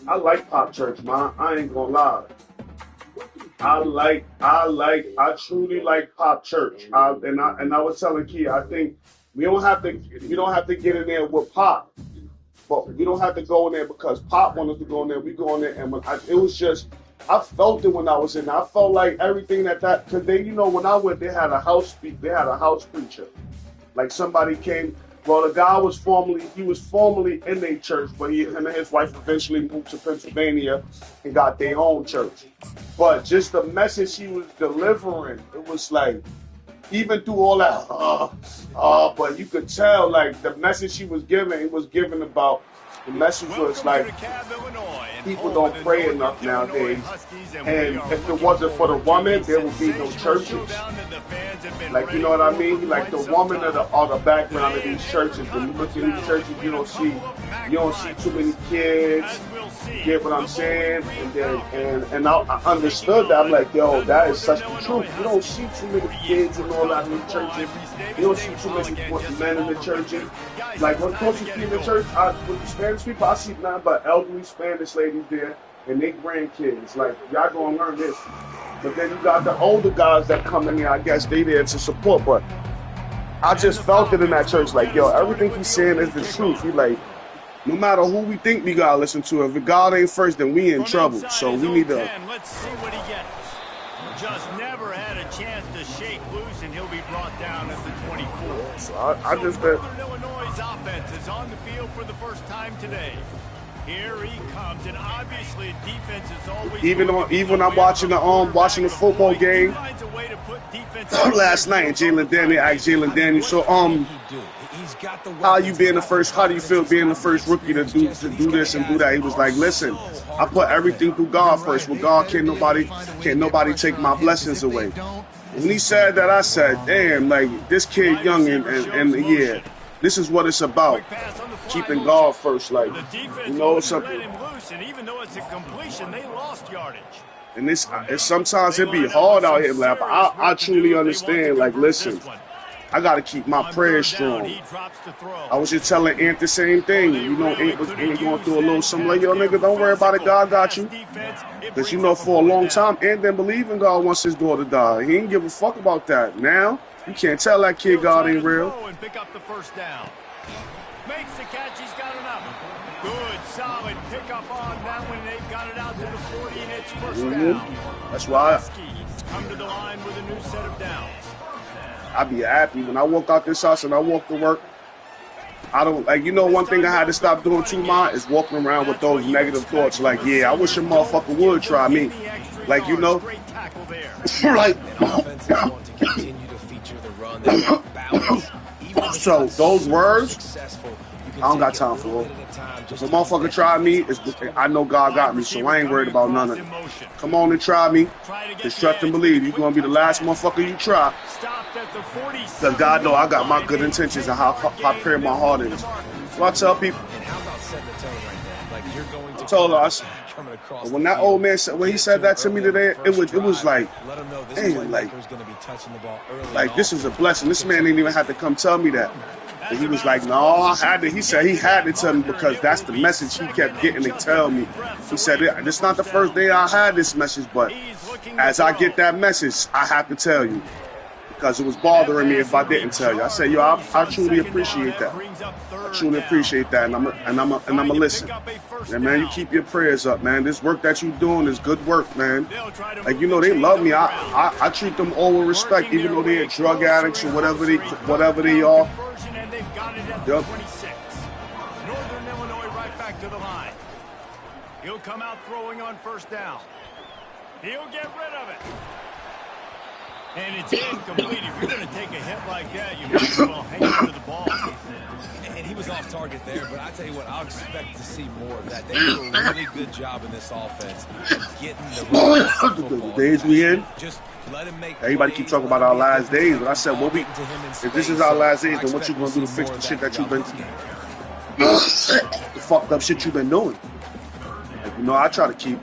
I like Pop Church, man. I ain't gonna lie. I truly like Pop Church. And I was telling Key, I think we don't have to get in there with Pop, but we don't have to go in there because Pop wanted to go in there. We go in there, and it was just, I felt it when I was in there. I felt like everything because they, when I went, they had a house preacher. Like somebody came. Well, the guy was formerly in a church, but him and his wife eventually moved to Pennsylvania and got their own church. But just the message he was delivering, it was like, even through all that, but you could tell, like, the message he was giving, about, the message was like, people don't pray enough nowadays. And if it wasn't for the woman, there would be no churches. Like, you know what I mean? Like, the woman are the background of these churches. When you look at these churches, you don't see too many kids. You get what I'm saying? And I understood that. I'm like, yo, that is such the truth. You don't see too many kids and all that in the churches. You don't see too many men in the churches. Like, when close to in the church, with the Spanish people, I see nothing but elderly Spanish ladies there and their grandkids. Like, y'all gonna learn this. But then you got the older guys that come in there, I guess they there to support. But I just felt it in that church, like, yo, everything he's saying is the truth. He like, no matter who we think we gotta listen to, if God ain't first, then we in trouble. So we need to. Let's see what he gets. Just never had a chance to shake loose, and he'll be brought down at the 24. So I just Northern Illinois' offense is on the field for the first time today. Here he comes, and obviously defense is always even when I'm watching the football game last night, and Jalen Daniels, so how you being the first? How do you feel being the first rookie to do this and do that? He was like, listen, I put everything through God first. With God, can't nobody take my blessings away. When he said that, I said, damn, like, this kid young and yeah, this is what it's about. Keeping God first, like, you know something. And even though it's a completion, they lost yardage. And sometimes it be hard out here, like, I truly understand. Like, listen, I got to keep my prayers strong. I was just telling Ant the same thing. You know, Ant going through a little something like, yo, nigga, don't worry about it. God got you. Because, for a long time, Ant didn't believe in God once his daughter died. He didn't give a fuck about that. Now, you can't tell that kid God ain't real. Pick up the first down. Makes the catch. He's got enough. Good, solid pickup on that one. They've got it out to the 40, and it's first down. That's why come to the line with a new set of downs. I be happy when I walk out this house and I walk to work. I don't like, one thing I had to stop doing too much is walking around with those negative thoughts. Like, yeah, I wish a motherfucker would try me. Like, like. So those words, I don't got time for it. If a motherfucker try me, I know God got me, so I ain't worried about none of it. Come on and try me. Just trust and believe. You're going to be the last motherfucker you try. Because God know I got my good intentions and how pure my heart is. So I tell people, I told us, when that old man said, when he said that to me today, it was like, damn, like this is a blessing. This man didn't even have to come tell me that. And he was like, no, he said he had to tell me because that's the message he kept getting to tell me. He said, this is not the first day I had this message, but as I get that message, I have to tell you. Because it was bothering me if I didn't tell you. I said, yo, I truly appreciate that. I truly appreciate that, and I'm a listen. And man, you keep your prayers up, man. This work that you're doing is good work, man. Like, they love me. I treat them all with respect, even though they're drug addicts or whatever they are. Yep. Northern Illinois right back to the line. He'll come out throwing on first down. He'll get rid of it. And it's incomplete. If you're going to take a hit like that, you might as well hang on to the ball. And he was off target there, but I tell you what, I'll expect to see more of that. They do a really good job in this offense getting the days we in. Just let him make. Everybody keep talking about our last days, but I said, well, if this is our last days, then what you going to do to fix the shit that you've been, the fucked up shit you've been doing? Like, I try to keep.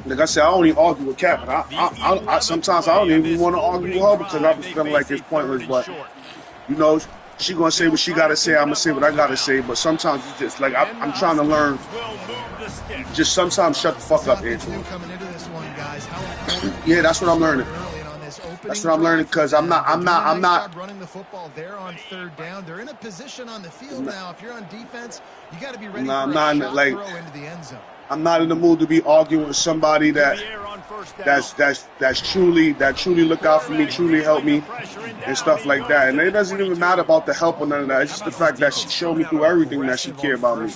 Like I said, I don't even argue with Kat, but I sometimes I don't even want to argue with her because I was feeling like it's pointless. But she gonna say what she gotta say. I'm gonna say what I gotta say. But sometimes you just like I'm trying to learn. Just sometimes shut the fuck up, Antoine. Yeah, that's what I'm learning. That's what I'm learning because I'm not running the football there on third down. They're in a position on the field now. If you're on defense, you got to be ready for a shot throw into the end zone. I'm not in the mood to be arguing with somebody that's truly look out for me, truly help me, and stuff like that. And it doesn't even matter about the help or none of that. It's just the fact that she showed me through everything that she cared about me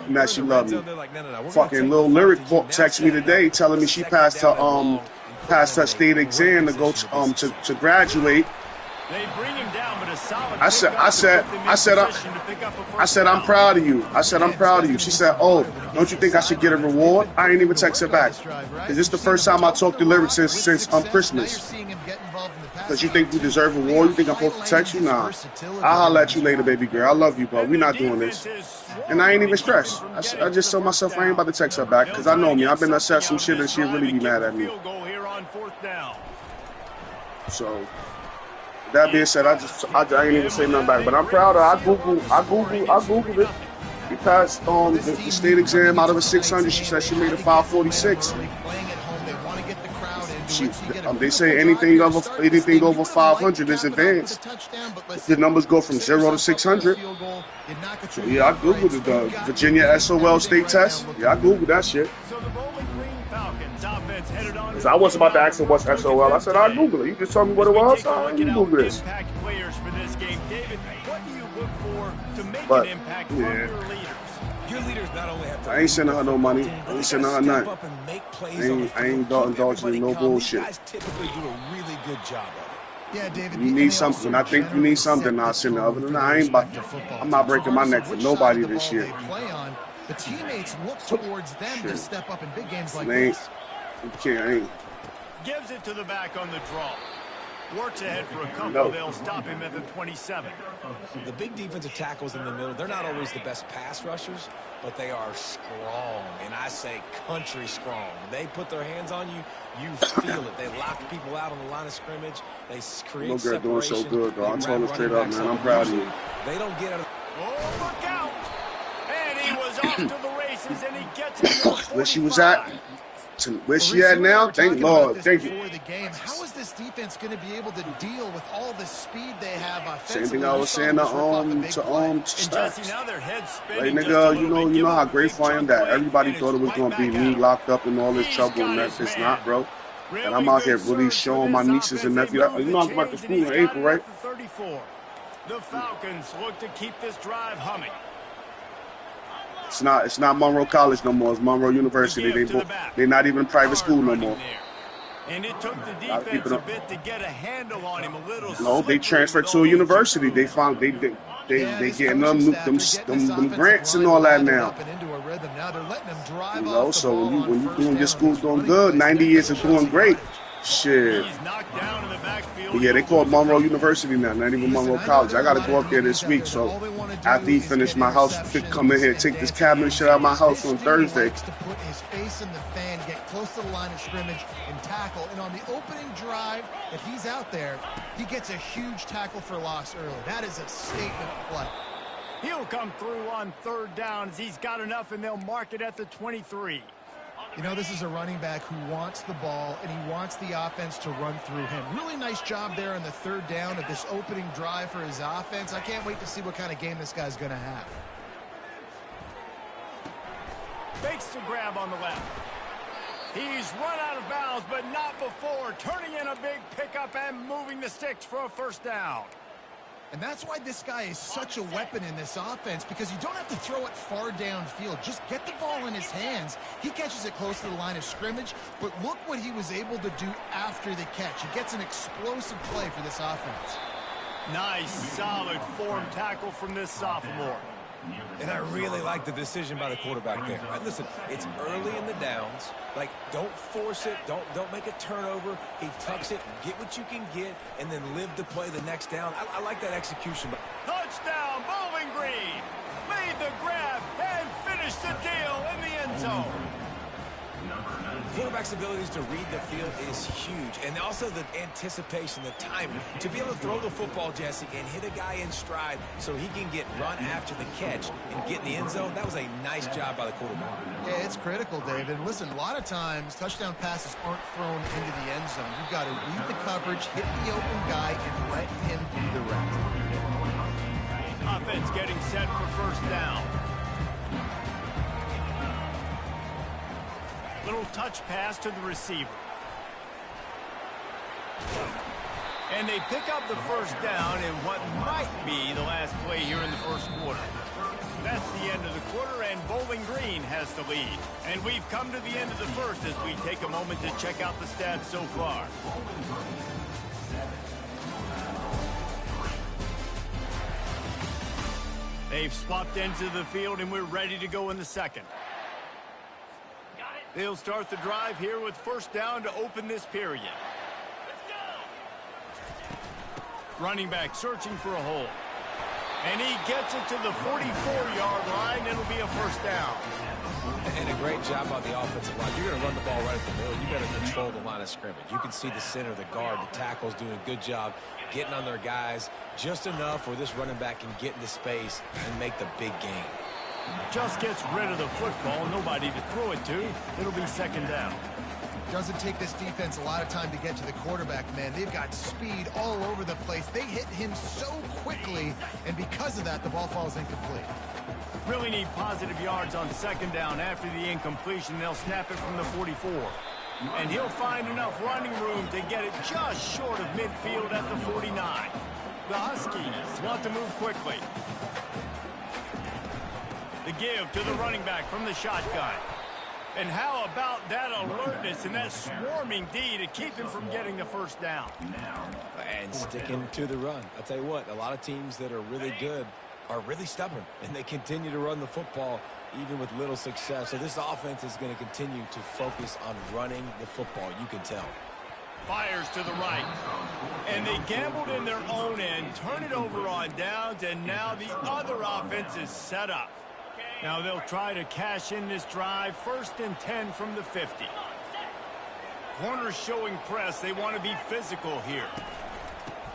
and that she loved me. Fucking Lil Lyric texted me today telling me she passed her state exam to go to graduate. I said, I'm proud of you. I said, I'm proud of you. She said, oh, don't you think I should get a reward? I ain't even text her back. Because this is the first time I talked to Lyric since Christmas. Because you think you deserve a reward? You think I'm supposed to text you? Nah. I'll holler at you later, baby girl. I love you, but we're not doing this. And I ain't even stressed. I just told myself I ain't about to text her back because I know me. I've been upset some shit and she'll really be mad at me. So, that being said, I ain't even say nothing back. But I'm proud of her. I Googled it. We passed the state exam out of a 600. She said she made a 546. They say anything over 500 is advanced. The numbers go from 0 to 600. So yeah, I Googled it. The Virginia SOL state test. Yeah, I Googled that shit. So I wasn't about to ask her what's SOL. I said, I'll Google it. You just told me what it was. I'll Google this. But, yeah. I ain't sending her no money. I ain't sending her nothing. I ain't indulging in no bullshit. You need something. When I think you need something, I'll send it. Other than that, I'm not breaking my neck for nobody this year. The teammates look towards them to step up in big games like this. Gives it to the back on the draw. Works ahead for a couple. They'll stop him at the 27. The big defensive tackles in the middle, they're not always the best pass rushers, but they are strong, and I say country strong. When they put their hands on you, you feel it. They lock people out on the line of scrimmage. They create separation. Doing so good, though. I'm telling you straight up, man. I'm proud of you. They don't get out. Oh, look out! And he was off to the races, and he gets it to the 45. Where she was at? Where she at now? Thank Lord. Thank you. How is this defense going to be able to deal with all the speed they have offensively? Same thing I was saying to Stacks. Like, nigga, you know how grateful I am that everybody thought it was gonna be me locked up in all this trouble, and that's it's not, bro. And I'm out here really showing my nieces and nephews. You know I'm about to school in April, right? The Falcons look to keep this drive humming. It's not Monroe College no more. It's Monroe University. They're not even private school no more. And it took the defense a bit to get a handle on him a little. No, they transferred to a university. They found they getting them grants and all that now. You know, so when you doing your school doing good, 90 years of doing great. Shit. But yeah, they call it Monroe University now, not even Monroe College. I got to go up there this week. So after he finished my house, come in here, take this cabinet shit out of my house on Thursday. To put his face in the fan, get close to the line of scrimmage, and tackle. And on the opening drive, if he's out there, he gets a huge tackle for loss early. That is a statement play. He'll come through on third down as he's got enough, and they'll mark it at the 23. You know, this is a running back who wants the ball, and he wants the offense to run through him. Really nice job there on the third down of this opening drive for his offense. I can't wait to see what kind of game this guy's going to have. Fakes the grab on the left. He's run out of bounds, but not before. Turning in a big pickup and moving the sticks for a first down. And that's why this guy is such a weapon in this offense, because you don't have to throw it far downfield. Just get the ball in his hands. He catches it close to the line of scrimmage, but look what he was able to do after the catch. He gets an explosive play for this offense. Nice, solid form tackle from this sophomore. And I really like the decision by the quarterback there. Right, listen, it's early in the downs. Like, don't force it. Don't make a turnover. He tucks it, get what you can get, and then live to play the next down. I like that execution. Touchdown, Bowling Green. Made the grab and finished the deal in the end zone. Quarterback's abilities to read the field is huge, and also the anticipation, the timing. To be able to throw the football, Jesse, and hit a guy in stride so he can get run after the catch and get in the end zone, that was a nice job by the quarterback. Yeah, it's critical, David. Listen, a lot of times touchdown passes aren't thrown into the end zone. You've got to read the coverage, hit the open guy, and let him do the rest. Offense getting set for first down. Little touch pass to the receiver. And they pick up the first down in what might be the last play here in the first quarter. That's the end of the quarter, and Bowling Green has the lead. And we've come to the end of the first as we take a moment to check out the stats so far. They've swapped ends of the field, and we're ready to go in the second. They'll start the drive here with first down to open this period. Running back searching for a hole. And he gets it to the 44-yard line. It'll be a first down. And a great job on the offensive line. You're going to run the ball right at the middle. You better control the line of scrimmage. You can see the center, the guard, the tackles doing a good job getting on their guys just enough where this running back can get into space and make the big gain. Just gets rid of the football. Nobody to throw it to. It'll be second down. Doesn't take this defense a lot of time to get to the quarterback, man. They've got speed all over the place. They hit him so quickly, and because of that, the ball falls incomplete. Really need positive yards on second down. After the incompletion, they'll snap it from the 44. And he'll find enough running room to get it just short of midfield at the 49. The Huskies want to move quickly. The give to the running back from the shotgun. And how about that alertness and that swarming D to keep him from getting the first down? And sticking to the run. I'll tell you what, a lot of teams that are really good are really stubborn, and they continue to run the football even with little success. So this offense is going to continue to focus on running the football, you can tell. Fires to the right. And they gambled in their own end, turn it over on downs, and now the other offense is set up. Now they'll try to cash in this drive, 1st and 10 from the 50. Corners showing press. They want to be physical here.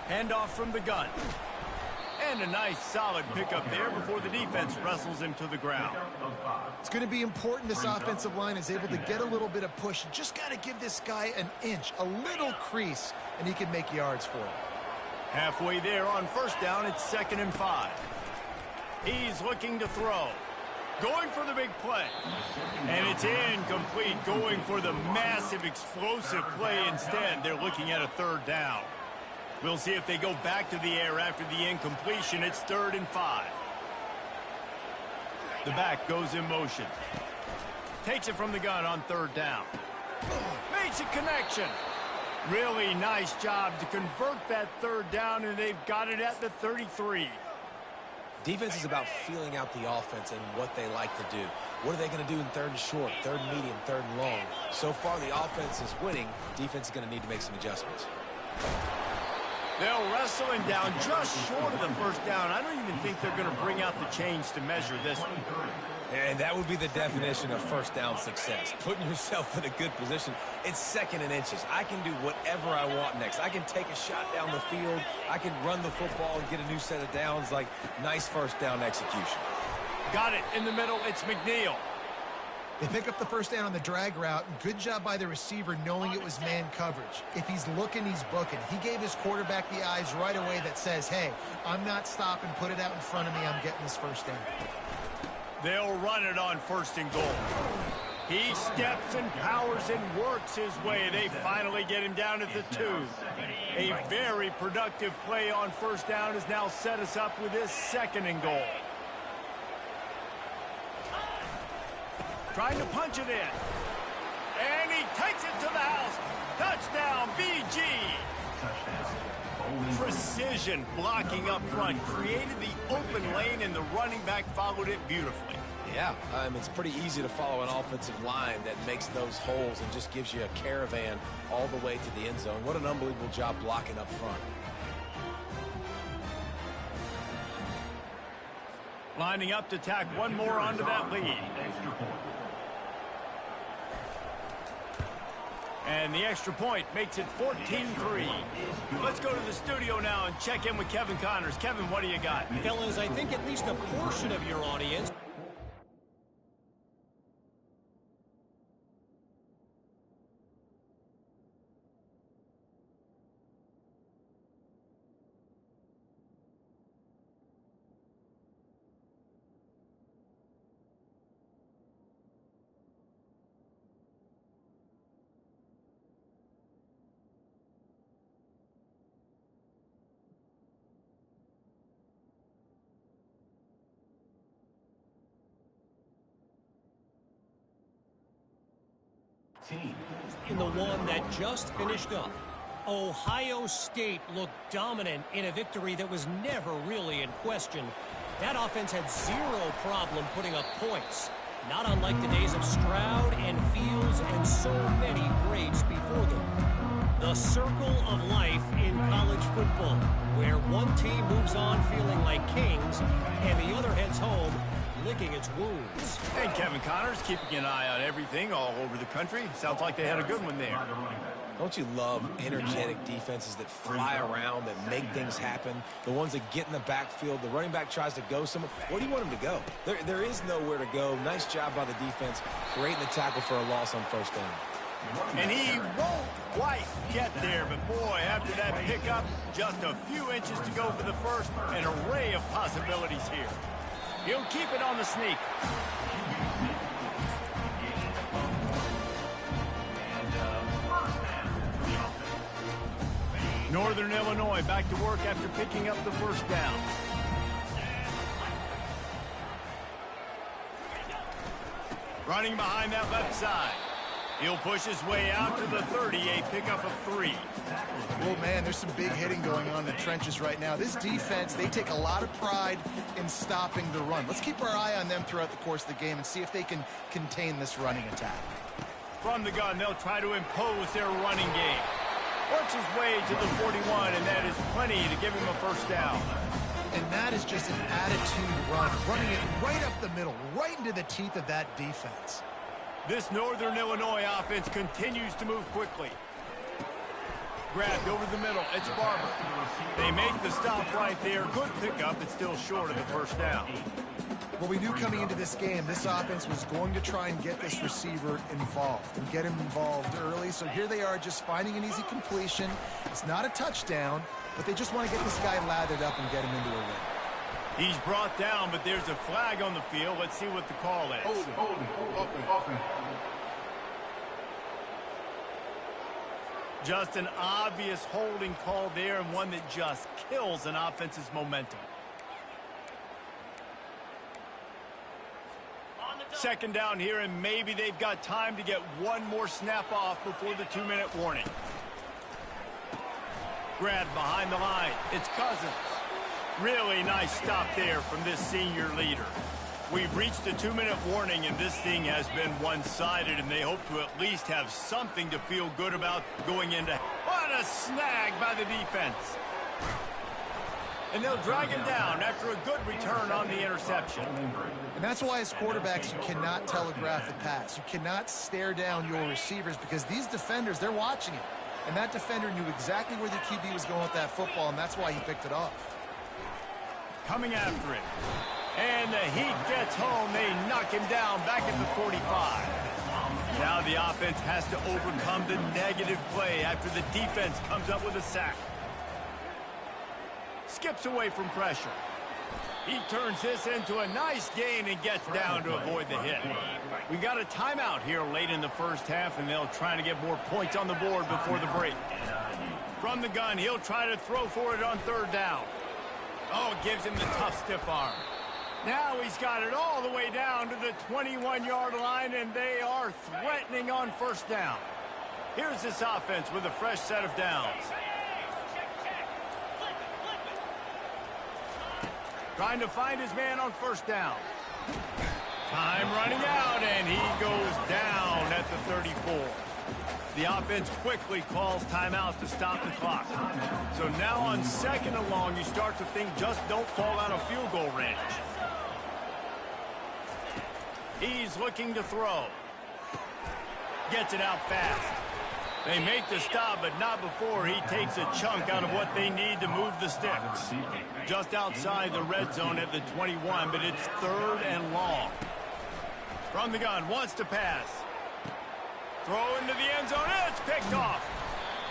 Handoff from the gun. And a nice solid pickup there before the defense wrestles him to the ground. It's going to be important this offensive line is able to get a little bit of push. You just got to give this guy an inch, a little crease, and he can make yards for it. Halfway there on first down, it's 2nd and 5. He's looking to throw. Going for the big play. And it's incomplete. Going for the massive, explosive play instead. They're looking at a 3rd down. We'll see if they go back to the air after the incompletion. It's 3rd and 5. The back goes in motion. Takes it from the gun on 3rd down. Makes a connection. Really nice job to convert that 3rd down, and they've got it at the 33. Defense is about feeling out the offense and what they like to do. What are they going to do in 3rd and short, 3rd and medium, 3rd and long? So far, the offense is winning. Defense is going to need to make some adjustments. They'll wrestle him down just short of the 1st down. I don't even think they're going to bring out the chains to measure this one. And that would be the definition of 1st down success. Putting yourself in a good position. It's 2nd and inches. I can do whatever I want next. I can take a shot down the field. I can run the football and get a new set of downs. Like, nice 1st down execution. Got it in the middle. It's McNeil. They pick up the 1st down on the drag route. Good job by the receiver knowing it was man coverage. If he's looking, he's booking. He gave his quarterback the eyes right away that says, hey, I'm not stopping. Put it out in front of me. I'm getting this 1st down. They'll run it on 1st and goal. He steps and powers and works his way. They finally get him down at the 2. A very productive play on 1st down has now set us up with this 2nd and goal. Trying to punch it in. And he takes it to the house. Touchdown, BG. Precision blocking up front. Created the open lane, and the running back followed it beautifully. Yeah, it's pretty easy to follow an offensive line that makes those holes and just gives you a caravan all the way to the end zone. What an unbelievable job blocking up front. Lining up to tack one more onto that lead. And the extra point makes it 14-3. Let's go to the studio now and check in with Kevin Connors. Kevin, what do you got? Fellas, I think at least a portion of your audience in the one that just finished up. Ohio State looked dominant in a victory that was never really in question. That offense had zero problem putting up points, not unlike the days of Stroud and Fields and so many greats before them. The circle of life in college football, where one team moves on feeling like kings and the other heads home licking its wounds. And Kevin Connors keeping an eye on everything all over the country. Sounds like they had a good one there. Don't you love energetic defenses that fly around, that make things happen? The ones that get in the backfield, the running back tries to go somewhere. Where do you want him to go? There is nowhere to go. Nice job by the defense, creating the tackle for a loss on first down. And he won't quite get there, but boy, after that pickup, just a few inches to go for the first, an array of possibilities here. He'll keep it on the sneak. Northern Illinois back to work after picking up the first down. Running behind that left side. He'll push his way out to the 30, a pickup of 3. Oh, man, there's some big hitting going on in the trenches right now. This defense, they take a lot of pride in stopping the run. Let's keep our eye on them throughout the course of the game and see if they can contain this running attack. From the gun, they'll try to impose their running game. Works his way to the 41, and that is plenty to give him a first down. And that is just an attitude run, running it right up the middle, right into the teeth of that defense. This Northern Illinois offense continues to move quickly. Grabbed over the middle. It's Barber. They make the stop right there. Good pickup, but still short of the first down. Well, we knew coming into this game, this offense was going to try and get this receiver involved and get him involved early. So here they are just finding an easy completion. It's not a touchdown, but they just want to get this guy lathered up and get him into a win. He's brought down, but there's a flag on the field. Let's see what the call is. Open. Just an obvious holding call there, and one that just kills an offense's momentum. Second down here, and maybe they've got time to get one more snap off before the 2-minute warning. Grabbed behind the line. It's Cousins. Really nice stop there from this senior leader. We've reached the 2-minute warning, and this thing has been one-sided, and they hope to at least have something to feel good about going into. What a snag by the defense. And they'll drag him down after a good return on the interception. And that's why as quarterbacks, you cannot telegraph the pass. You cannot stare down your receivers because these defenders, they're watching it. And that defender knew exactly where the QB was going with that football, and that's why he picked it off. Coming after it. And the heat gets home. They knock him down back at the 45. Now the offense has to overcome the negative play after the defense comes up with a sack. Skips away from pressure. He turns this into a nice gain and gets down to avoid the hit. We got a timeout here late in the first half, and they'll try to get more points on the board before the break. From the gun, he'll try to throw for it on third down. Oh, it gives him the tough, stiff arm. Now he's got it all the way down to the 21-yard line, and they are threatening on first down. Here's this offense with a fresh set of downs. Trying to find his man on first down. Time running out, and he goes down at the 34. The offense quickly calls timeout to stop the clock. So now on second and long, you start to think just don't fall out of field goal range. He's looking to throw. Gets it out fast. They make the stop, but not before he takes a chunk out of what they need to move the sticks. Just outside the red zone at the 21, but it's 3rd and long. From the gun, wants to pass. Throw into the end zone, and it's picked off.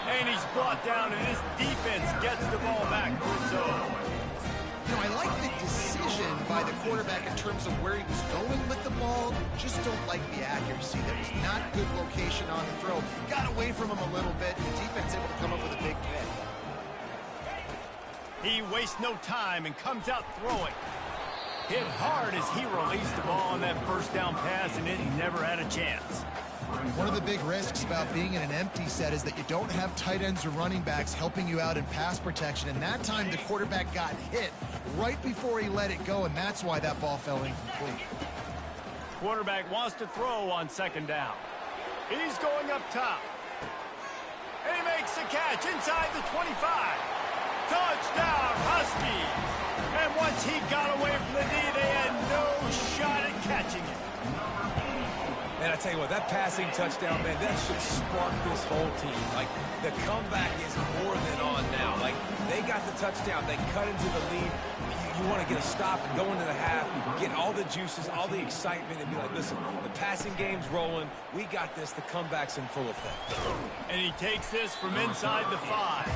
And he's brought down, and this defense gets the ball back for its own. You know, I like the decision by the quarterback in terms of where he was going with the ball. Just don't like the accuracy. That was not good location on the throw. Got away from him a little bit. The defense able to come up with a big pick. He wastes no time and comes out throwing. Hit hard as he released the ball on that first down pass, and it never had a chance. One of the big risks about being in an empty set is that you don't have tight ends or running backs helping you out in pass protection. And that time the quarterback got hit right before he let it go, and that's why that ball fell incomplete. Quarterback wants to throw on 2nd down. He's going up top. And he makes the catch inside the 25. Touchdown, Husky. And once he got away from the knee, they had no shot at catching it. And I tell you what, that passing touchdown, man, that should spark this whole team. Like, the comeback is more than on now. Like, they got the touchdown. They cut into the lead. You want to get a stop and go into the half, get all the juices, all the excitement, and be like, listen, the passing game's rolling. We got this. The comeback's in full effect. And he takes this from inside the 5.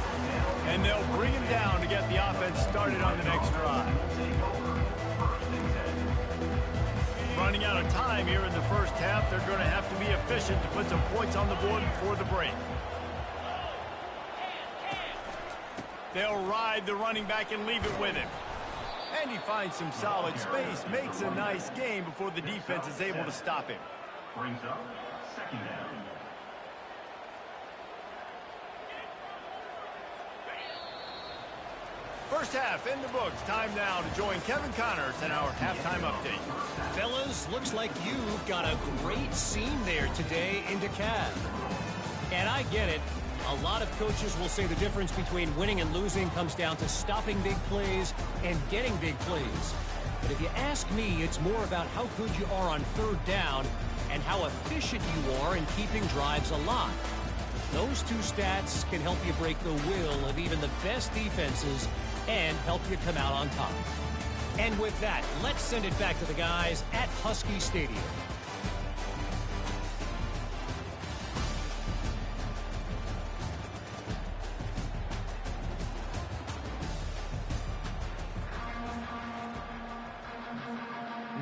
And they'll bring him down to get the offense started on the next drive. Running out of time here in the first half. They're going to have to be efficient to put some points on the board before the break. They'll ride the running back and leave it with him. And he finds some solid space, makes a nice game before the defense is able to stop him. Brings up 2nd down. First half in the books. Time now to join Kevin Connors in our halftime update. Fellas, looks like you've got a great scene there today in DeKalb. And I get it. A lot of coaches will say the difference between winning and losing comes down to stopping big plays and getting big plays. But if you ask me, it's more about how good you are on 3rd down and how efficient you are in keeping drives alive. Those two stats can help you break the will of even the best defenses and help you come out on top. And with that, let's send it back to the guys at Husky Stadium.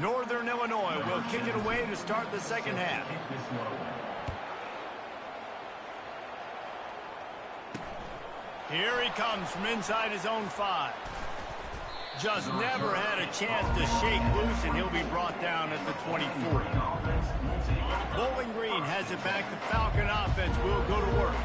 Northern Illinois will kick it away to start the second half. Here he comes from inside his own 5. Just never had a chance to shake loose, and he'll be brought down at the 24. Bowling Green has it back. The Falcon offense will go to work.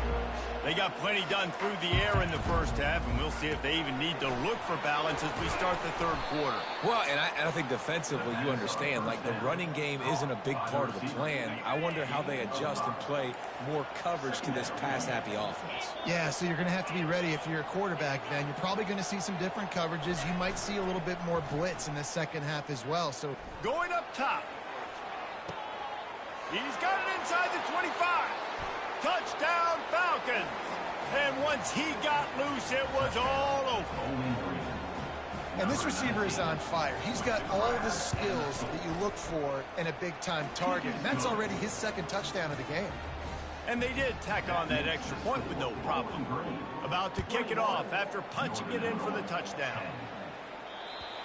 They got plenty done through the air in the first half, and we'll see if they even need to look for balance as we start the 3rd quarter. Well, and I think defensively, you understand, like the running game isn't a big part of the plan. I wonder how they adjust and play more coverage to this pass-happy offense. Yeah, so you're going to have to be ready if you're a quarterback then. You're probably going to see some different coverages. You might see a little bit more blitz in the second half as well. So going up top. He's got it inside the 25. Touchdown, Falcons. And once he got loose, it was all over. And this receiver is on fire. He's got all the skills that you look for in a big-time target. And that's already his 2nd touchdown of the game. And they did tack on that extra point with no problem. About to kick it off after punching it in for the touchdown.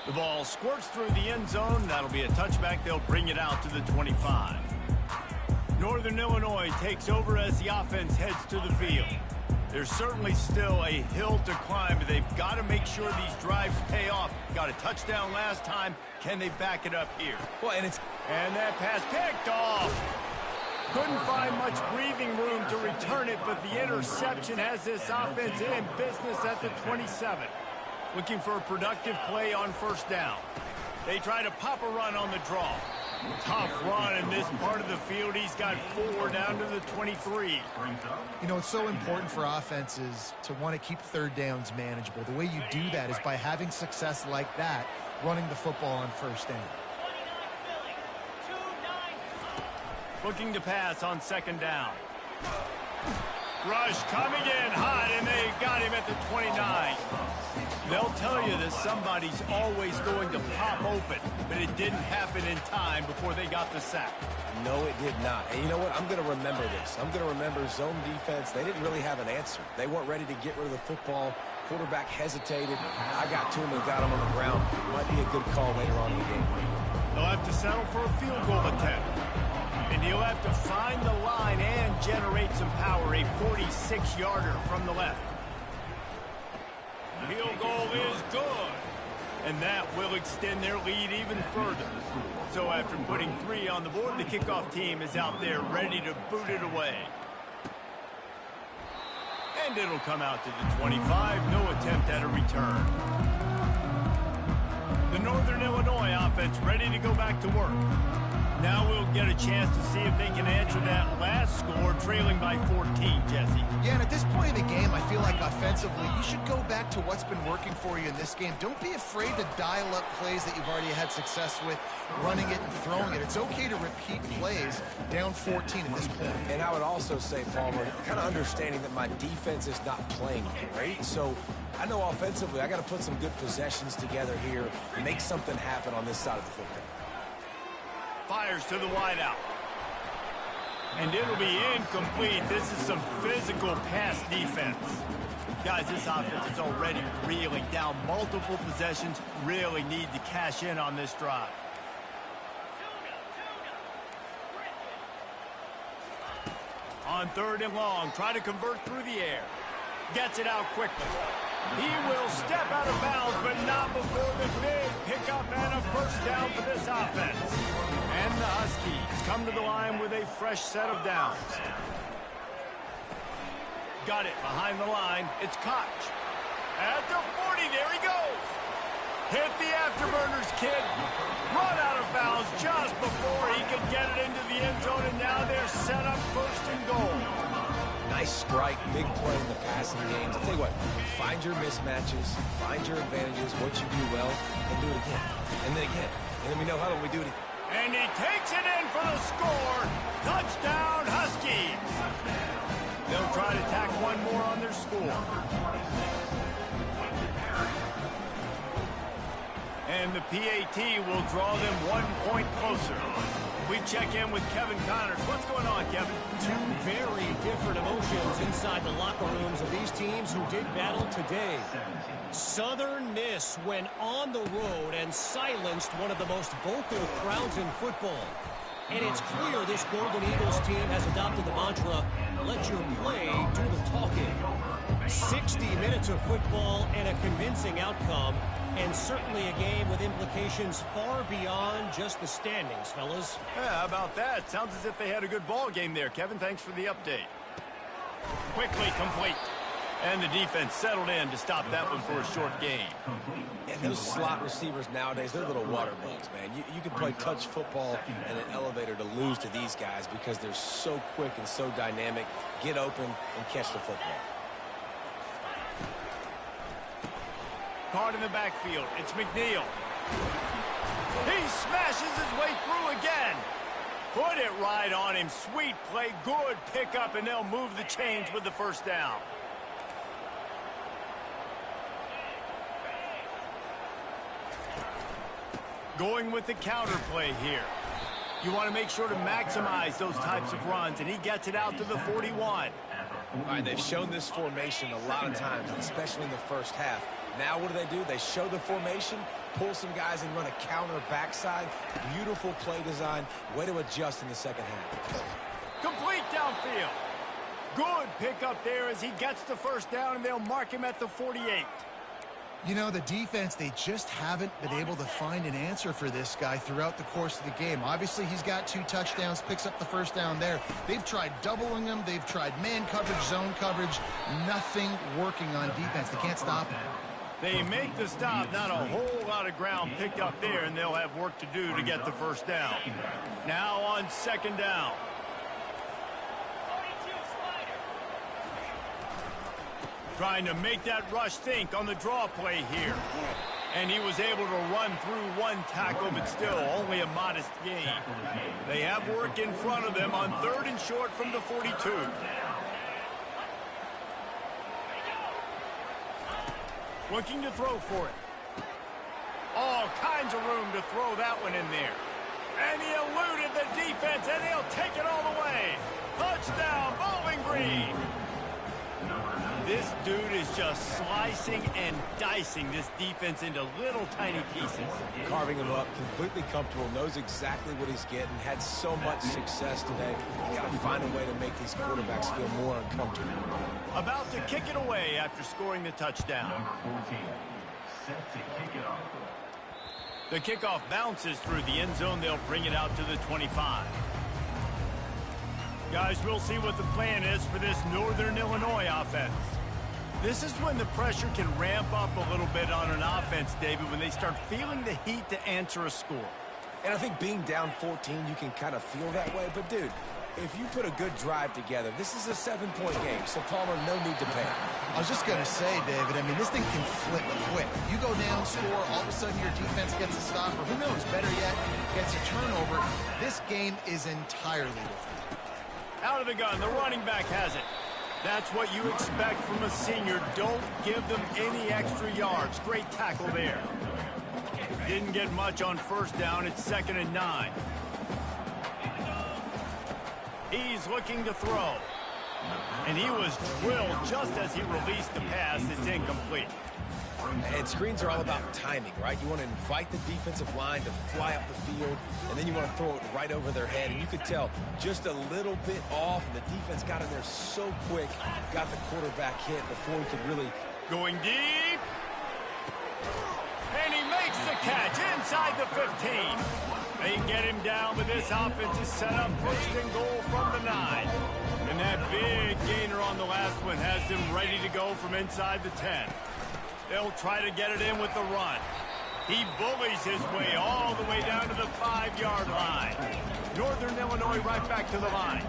The ball squirts through the end zone. That'll be a touchback. They'll bring it out to the 25. Northern Illinois takes over as the offense heads to the field. There's certainly still a hill to climb, but they've got to make sure these drives pay off. Got a touchdown last time. Can they back it up here? Well, and that pass picked off. Couldn't find much breathing room to return it, but the interception has this offense in business at the 27. Looking for a productive play on 1st down. They try to pop a run on the draw. Tough run in this part of the field. He's got 4 down to the 23. You know, it's so important for offenses to want to keep 3rd downs manageable. The way you do that is by having success like that, running the football on 1st down. Looking to pass on 2nd down. Rush coming in hot, and they got him at the 29. They'll tell you that somebody's always going to pop open, but it didn't happen in time before they got the sack. No, it did not. And you know what? I'm going to remember this. I'm going to remember zone defense. They didn't really have an answer. They weren't ready to get rid of the football. Quarterback hesitated. I got to him and got him on the ground. Might be a good call later on in the game. They'll have to settle for a field goal attempt. And he'll have to find the line and generate some power, a 46-yarder from the left. Field goal is good. And that will extend their lead even further. So after putting 3 on the board, the kickoff team is out there ready to boot it away. And it'll come out to the 25. No attempt at a return. The Northern Illinois offense ready to go back to work. Now we'll get a chance to see if they can answer that last score, trailing by 14, Jesse. Yeah, and at this point in the game, I feel like offensively, you should go back to what's been working for you in this game. Don't be afraid to dial up plays that you've already had success with, running it and throwing it. It's okay to repeat plays down 14 at this point. And I would also say, Palmer, kind of understanding that my defense is not playing great, so I know offensively I got to put some good possessions together here and make something happen on this side of the football. Fires to the wideout. And it'll be incomplete. This is some physical pass defense. Guys, this offense is already reeling down multiple possessions. Really need to cash in on this drive. On 3rd and long, try to convert through the air. Gets it out quickly. He will step out of bounds, but not before the big pickup and a first down for this offense. And the Huskies come to the line with a fresh set of downs. Got it behind the line. It's Koch. At the 40, there he goes. Hit the afterburners, kid. Run out of bounds just before he could get it into the end zone, and now they're set up 1st and goal. Nice strike, big play in the passing games. I'll tell you what, find your mismatches, find your advantages, what you do well, and do it again. And then again. And then we know how we do it again. And he takes it in for the score. Touchdown, Huskies. They'll try to tack one more on their score. And the PAT will draw them 1 point closer. We check in with Kevin Connors. What's going on, Kevin? 2 very different emotions inside the locker rooms of these teams who did battle today. Southern Miss went on the road and silenced one of the most vocal crowds in football. And it's clear this Golden Eagles team has adopted the mantra, let your play do the talking. 60 minutes of football and a convincing outcome, and certainly a game with implications far beyond just the standings, fellas. Yeah, how about that? Sounds as if they had a good ball game there, Kevin. Thanks for the update. Quickly complete. And the defense settled in to stop that one for a short gain. And those slot receivers nowadays, they're little water bugs, man. You can play touch football in an elevator to lose to these guys because they're so quick and so dynamic. Get open and catch the football. Caught in the backfield. It's McNeil. He smashes his way through again. Put it right on him. Sweet play. Good pickup, and they'll move the chains with the first down. Going with the counter play here. You want to make sure to maximize those types of runs, and he gets it out to the 41. All right, they've shown this formation a lot of times, especially in the first half. Now what do? They show the formation, pull some guys and run a counter backside. Beautiful play design. Way to adjust in the second half. Complete downfield. Good pickup there as he gets the first down, and they'll mark him at the 48. You know, the defense, they just haven't been able to find an answer for this guy throughout the course of the game. Obviously, he's got 2 touchdowns, picks up the first down there. They've tried doubling him. They've tried man coverage, zone coverage. Nothing working on defense. They can't stop him. They make the stop. Not a whole lot of ground picked up there, and they'll have work to do to get the first down. Now on 2nd down. Trying to make that rush think on the draw play here. And he was able to run through 1 tackle, but still only a modest gain. They have work in front of them on 3rd and short from the 42. Looking to throw for it. All kinds of room to throw that one in there. And he eluded the defense, and he'll take it all the way. Touchdown, Bowling Green. This dude is just slicing and dicing this defense into little tiny pieces. Carving him up, completely comfortable, knows exactly what he's getting, had so much success today. You got to find a way to make these quarterbacks feel more uncomfortable. About to kick it away after scoring the touchdown. Number 14, set to kick it off. The kickoff bounces through the end zone. They'll bring it out to the 25. Guys, we'll see what the plan is for this Northern Illinois offense. This is when the pressure can ramp up a little bit on an offense, David, when they start feeling the heat to answer a score. And I think being down 14, you can kind of feel that way. But, dude, if you put a good drive together, this is a 7-point game. So, Palmer, no need to panic. I was just going to say, David, I mean, this thing can flip quick. You go down, score, all of a sudden your defense gets a stop, or who knows, better yet, gets a turnover. This game is entirely different. Out of the gun, the running back has it. That's what you expect from a senior. Don't give them any extra yards. Great tackle there. Didn't get much on first down. It's 2nd and 9. He's looking to throw. And he was drilled just as he released the pass. It's incomplete. And screens are all about timing, right? You want to invite the defensive line to fly up the field, and then you want to throw it right over their head. And you could tell just a little bit off, and the defense got in there so quick, got the quarterback hit before he could really... Going deep. And he makes the catch inside the 15. They get him down, but this offense is set up 1st and goal from the 9. And that big gainer on the last one has them ready to go from inside the 10. They'll try to get it in with the run. He bullies his way all the way down to the 5-yard line. Northern Illinois right back to the line.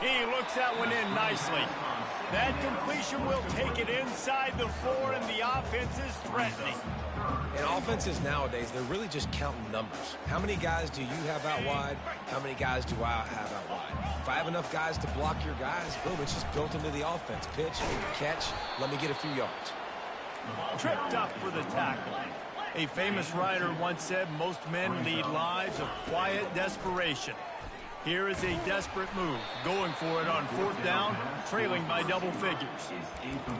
He looks that one in nicely. That completion will take it inside the 4, and the offense is threatening. And offenses nowadays, they're really just counting numbers. How many guys do you have out wide? How many guys do I have out wide? If I have enough guys to block your guys, boom, it's just built into the offense. Pitch, catch, let me get a few yards. Tripped up for the tackle. A famous writer once said, most men lead lives of quiet desperation. Here is a desperate move, going for it on 4th down, trailing by double figures.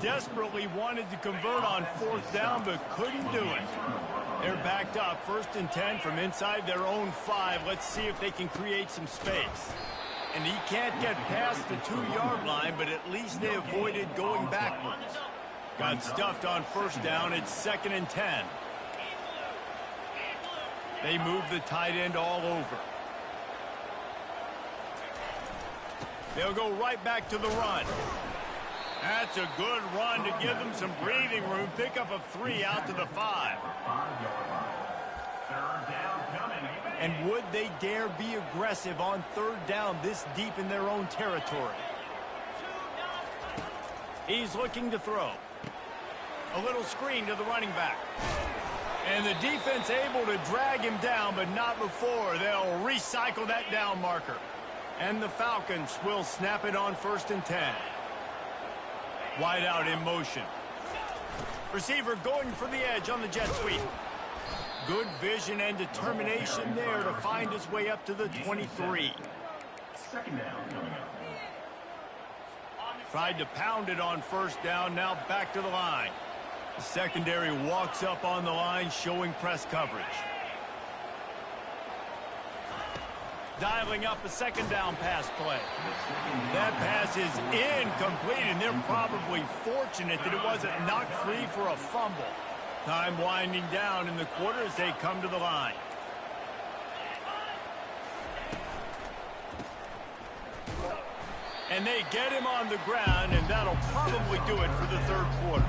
Desperately wanted to convert on 4th down, but couldn't do it. They're backed up, 1st and 10 from inside their own 5. Let's see if they can create some space. And he can't get past the 2-yard line, but at least they avoided going backwards. Got stuffed on 1st down. It's 2nd and 10. They move the tight end all over. They'll go right back to the run. That's a good run to give them some breathing room. Pick up a 3 out to the 5. And would they dare be aggressive on 3rd down this deep in their own territory? He's looking to throw. A little screen to the running back. And the defense able to drag him down, but not before. They'll recycle that down marker. And the Falcons will snap it on 1st and 10. Wide out in motion. Receiver going for the edge on the jet sweep. Good vision and determination there to find his way up to the 23. 2nd down coming up. Tried to pound it on 1st down, now back to the line. The secondary walks up on the line, showing press coverage. Dialing up a 2nd down pass play. That pass is incomplete, and they're probably fortunate that it wasn't knocked free for a fumble. Time winding down in the quarter as they come to the line. And they get him on the ground, and that'll probably do it for the 3rd quarter.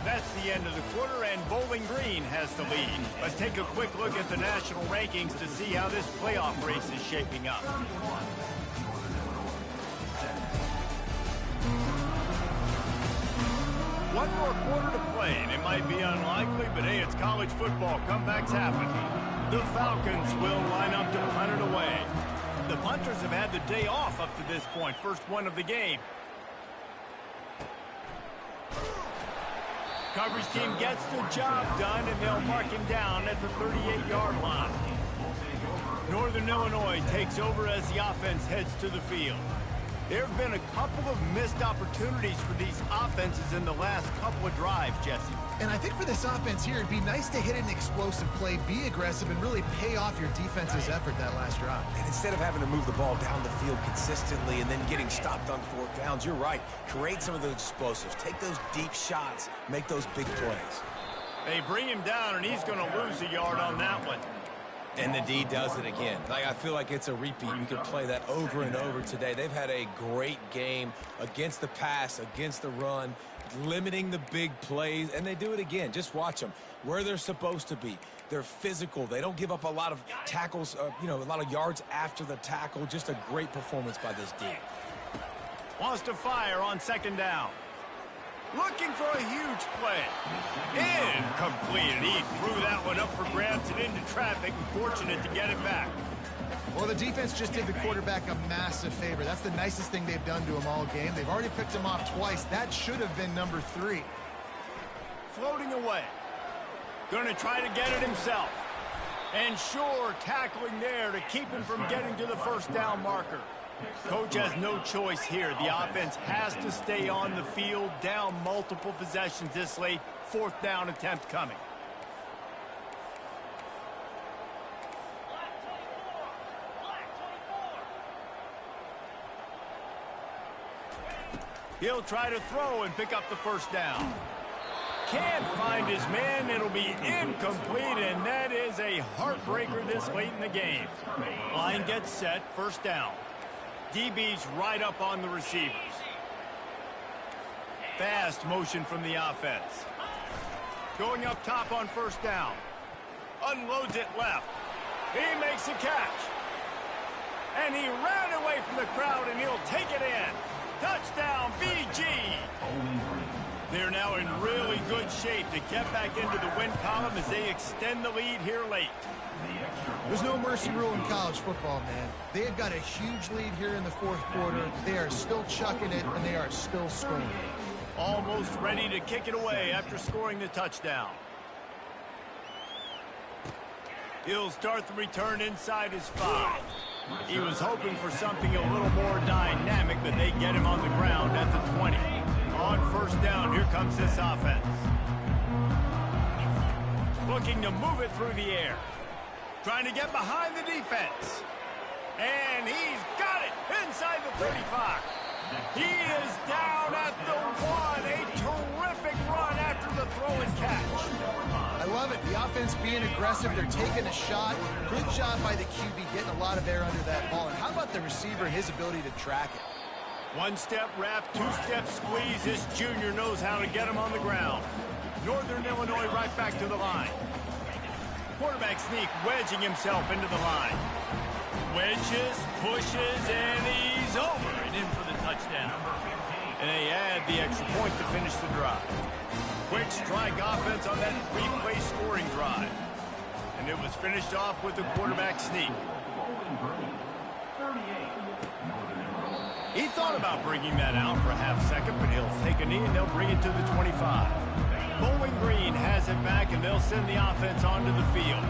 That's the end of the quarter, and Bowling Green has the lead. Let's take a quick look at the national rankings to see how this playoff race is shaping up. One more quarter to play, and it might be unlikely, but hey, it's college football. Comebacks happen. The Falcons will line up to punt it away. The punters have had the day off up to this point. First one of the game. Coverage team gets the job done, and they'll mark him down at the 38-yard line. Northern Illinois takes over as the offense heads to the field. There have been a couple of missed opportunities for these offenses in the last couple of drives, Jesse. And I think for this offense here, it'd be nice to hit an explosive play, be aggressive, and really pay off your defense's effort that last drive. And instead of having to move the ball down the field consistently and then getting stopped on fourth downs, you're right. Create some of those explosives. Take those deep shots. Make those big plays. They bring him down, and he's going to lose a yard on that one. And the D does it again. I feel like it's a repeat. You could play that over and over today. They've had a great game against the pass, against the run, limiting the big plays, and they do it again. Just watch them. Where they're supposed to be. They're physical. They don't give up a lot of tackles, a lot of yards after the tackle. Just a great performance by this D. Wants to fire on second down. Looking for a huge play. Incomplete. He threw that one up for grabs and into traffic. Fortunate to get it back. Well, the defense just did the quarterback a massive favor. That's the nicest thing they've done to him all game. They've already picked him off twice. That should have been number 3. Floating away. Going to try to get it himself. And sure, tackling there to keep him from getting to the first down marker. Coach has no choice here. The offense has to stay on the field, down multiple possessions this late. Fourth down attempt coming. He'll try to throw and pick up the first down. Can't find his man. It'll be incomplete, and that is a heartbreaker this late in the game. Line gets set, first down. DB's right up on the receivers. Fast motion from the offense. Going up top on first down. Unloads it left. He makes a catch. And he ran away from the crowd, and he'll take it in. Touchdown, BG. They're now in really good shape to get back into the win column as they extend the lead here late. There's no mercy rule in college football, man. They have got a huge lead here in the fourth quarter. They are still chucking it, and they are still scoring. Almost ready to kick it away after scoring the touchdown. He'll start the return inside his 5. He was hoping for something a little more dynamic, but they get him on the ground at the 20. On first down, here comes this offense. Looking to move it through the air. Trying to get behind the defense. And he's got it inside the 35. He is down at the 1. A terrific run after the throw and catch. I love it. The offense being aggressive. They're taking a shot. Good job by the QB getting a lot of air under that ball. And how about the receiver and his ability to track it? One-step wrap, two-step squeeze. This junior knows how to get him on the ground. Northern Illinois right back to the line. Quarterback sneak, wedging himself into the line. Wedges, pushes, and he's over and in for the touchdown. And they add the extra point to finish the drive. Quick strike offense on that 3-play scoring drive. And it was finished off with the quarterback sneak. He thought about bringing that out for a half second, but he'll take a knee and they'll bring it to the 25. Bowling Green has it back, and they'll send the offense onto the field.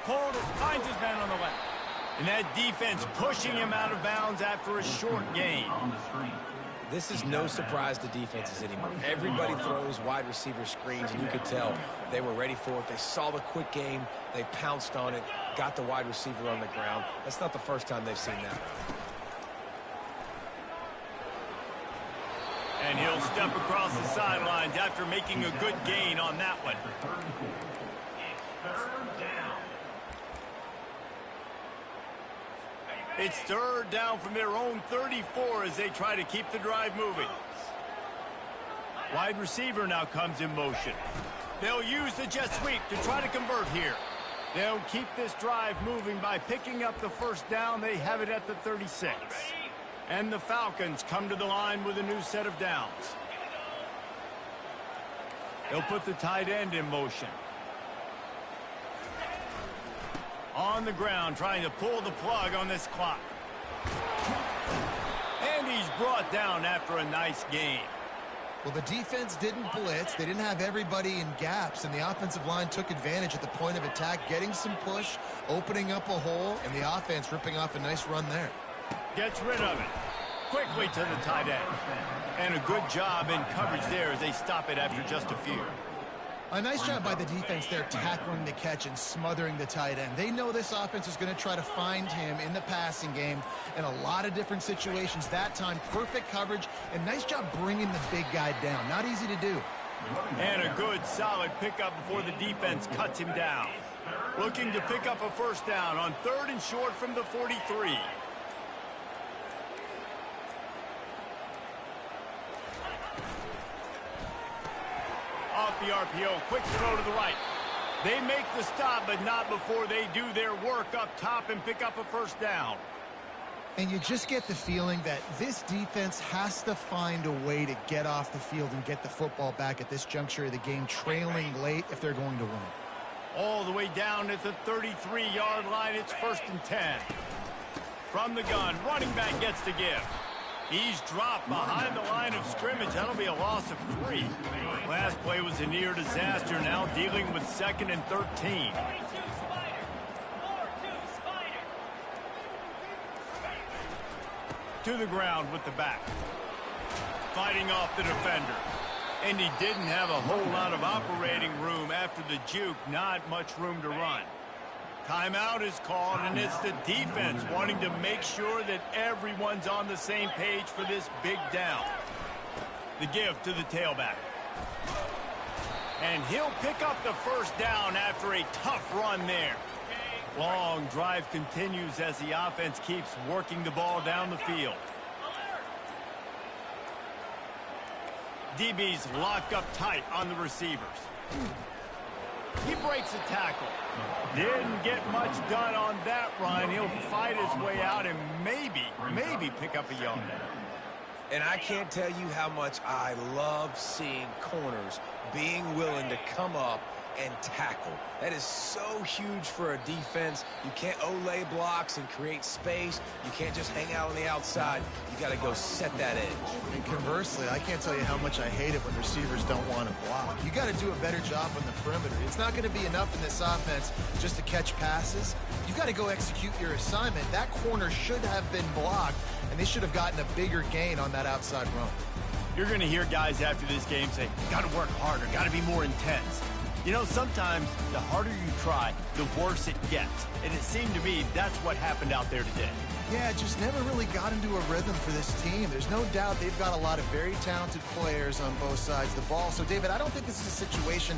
Hold it, finds his man on the left. And that defense pushing him out of bounds after a short gain. This is no surprise to defenses anymore. Everybody throws wide receiver screens, and you could tell they were ready for it. They saw the quick game. They pounced on it, got the wide receiver on the ground. That's not the first time they've seen that. And he'll step across the sidelines after making a good gain on that one. It's third down from their own 34 as they try to keep the drive moving. Wide receiver now comes in motion. They'll use the jet sweep to try to convert here. They'll keep this drive moving by picking up the first down. They have it at the 36. And the Falcons come to the line with a new set of downs. He'll put the tight end in motion. On the ground, trying to pull the plug on this clock. And he's brought down after a nice gain. Well, the defense didn't blitz. They didn't have everybody in gaps, and the offensive line took advantage at the point of attack, getting some push, opening up a hole, and the offense ripping off a nice run there. Gets rid of it. Quickly to the tight end. And a good job in coverage there as they stop it after just a few. A nice job by the defense there, tackling the catch and smothering the tight end. They know this offense is going to try to find him in the passing game in a lot of different situations. That time, perfect coverage, and nice job bringing the big guy down. Not easy to do. And a good, solid pickup before the defense cuts him down. Looking to pick up a first down on 3rd and short from the 43. Off the RPO, quick throw to the right. They make the stop, but not before they do their work up top and pick up a first down. And you just get the feeling that this defense has to find a way to get off the field and get the football back at this juncture of the game, trailing late if they're going to win. All the way down at the 33-yard line, it's 1st and 10. From the gun, running back gets the give. He's dropped behind the line of scrimmage. That'll be a loss of 3. Last play was a near disaster, now dealing with 2nd and 13. To the ground with the back. Fighting off the defender. And he didn't have a whole lot of operating room after the juke. Not much room to run. Timeout is called, and it's the defense wanting to make sure that everyone's on the same page for this big down. The give to the tailback. And he'll pick up the first down after a tough run there. Long drive continues as the offense keeps working the ball down the field. DB's locked up tight on the receivers. He breaks a tackle. Didn't get much done on that run. He'll fight his way out and maybe pick up a yard. And I can't tell you how much I love seeing corners being willing to come up and tackle. That is so huge for a defense. You can't olay blocks and create space. You can't just hang out on the outside. You got to go set that edge. And conversely, I can't tell you how much I hate it when receivers don't want to block. You got to do a better job on the perimeter. It's not going to be enough in this offense just to catch passes. You've got to go execute your assignment. That corner should have been blocked, and they should have gotten a bigger gain on that outside run. You're going to hear guys after this game say, got to work harder, got to be more intense. You know, sometimes the harder you try, the worse it gets. And it seemed to me that's what happened out there today. Yeah, it just never really got into a rhythm for this team. There's no doubt they've got a lot of very talented players on both sides of the ball. So, David, I don't think this is a situation